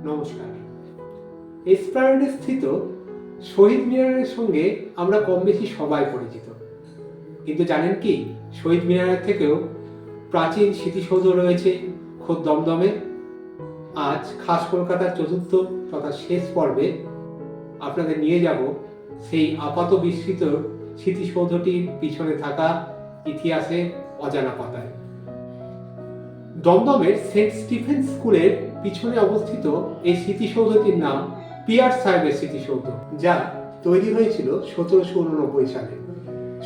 নমস্কার। এসপ্ল্যানেডে স্থিত শহীদ মিনারের সঙ্গে আমরা কম বেশি সবাই পরিচিত, কিন্তু জানেন কি শহীদ মিনারের থেকেও প্রাচীন স্মৃতিসৌধ রয়েছে খোদ দমদমে। আজ খাস কলকাতার চতুর্থ তথা শেষ পর্বে আপনাদের নিয়ে যাব সেই আপাত বিস্মৃত স্মৃতিসৌধটির পিছনে থাকা ইতিহাসের অজানা পাতায়। দমদমের সেন্ট স্টিফেন্স স্কুলের পিছনে অবস্থিত এই স্মৃতিসৌধটির নাম পিয়ার সাহেবের স্মৃতিসৌধ, যা তৈরি হয়েছিল 1789 সালে।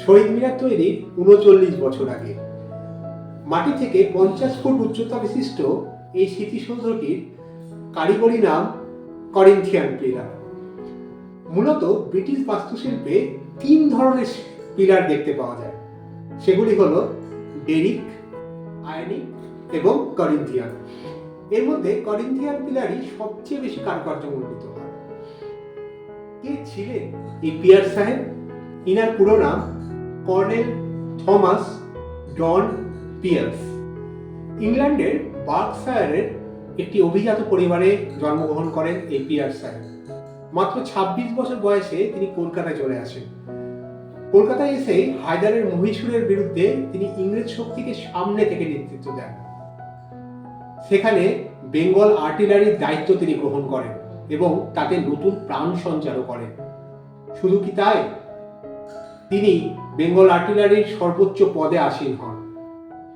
শহীদ মিনার তৈরির 39 বছর আগে। মাটি থেকে 50 ফুট উচ্চতা বিশিষ্ট এই স্মৃতিসৌধটির কারিগরি নাম করিন্থিয়ান পিলার। মূলত ব্রিটিশ বাস্তুশিল্পে 3 ধরনের পিলার দেখতে পাওয়া যায়। সেগুলি হলো ডেরিক, আয়নিক এবং করিন্থিয়ান। এর মধ্যে করিন্থিয়ান পিলারই সবচেয়ে বেশি কারুকার্যমণ্ডিত হয়। কে ছিলেন এই পিয়ার সাহেব? ইনার পুরো নাম কর্নেল থমাস জন পিয়ার্স। ইংল্যান্ডের বার্কশায়ারের একটি অভিজাত পরিবারে জন্মগ্রহণ করেন এই পিয়ার সাহেব। মাত্র 26 বছর বয়সে তিনি কলকাতায় চলে আসেন। কলকাতায় এসে হায়দারের মহীশূরের বিরুদ্ধে তিনি ইংরেজ শক্তিকে সামনে থেকে নেতৃত্ব দেন। সেখানে বেঙ্গল আর্টিলারির দায়িত্ব তিনি গ্রহণ করেন এবং তাতে নতুন প্রাণ সঞ্চারও করেন। শুধু কি তাই, তিনি বেঙ্গল আর্টিলারির সর্বোচ্চ পদে আসীন হন।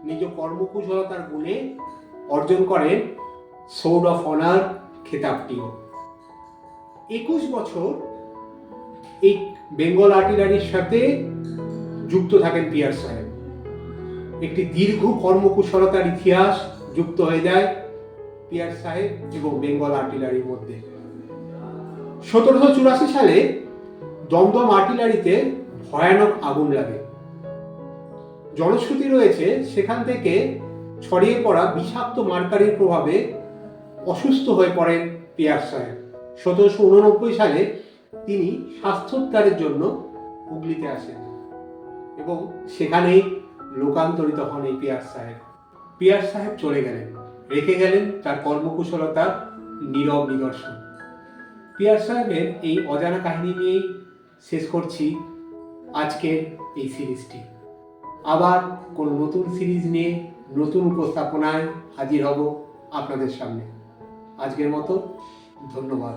নিজ কর্মকুশলতার গুণে অর্জন করেন সোর্ড অফ অনার খেতাবটিও। 21 বছর এই বেঙ্গল আর্টিলারির সাথে যুক্ত থাকেন পিয়ার সাহেব। একটি দীর্ঘ কর্মকুশলতার ইতিহাস যুক্ত হয়ে যায় পিয়ার সাহেব এবং বেঙ্গল আর্টিলারির মধ্যে। 1784 সালে দমদম আর্টিলারিতে ভয়ানক আগুন লাগে। জনশ্রুতি রয়েছে সেখান থেকে ছড়িয়ে পড়া বিষাক্ত মার্কারির প্রভাবে অসুস্থ হয়ে পড়েন পিয়ার সাহেব। 1789 সালে তিনি স্বাস্থ্যোদ্ধারের জন্য হুগলিতে আসেন এবং সেখানেই লোকান্তরিত হন এই পিয়ার সাহেব। পিয়ার সাহেব চলে গেলেন, রেখে গেলেন তার কর্মকুশলতার নীরব নিদর্শন। পিয়ার সাহেবের এই অজানা কাহিনী নিয়েই শেষ করছি আজকের এই সিরিজটি। আবার কোন নতুন সিরিজ নিয়ে নতুন উপস্থাপনায় হাজির হব আপনাদের সামনে। আজকের মতো ধন্যবাদ।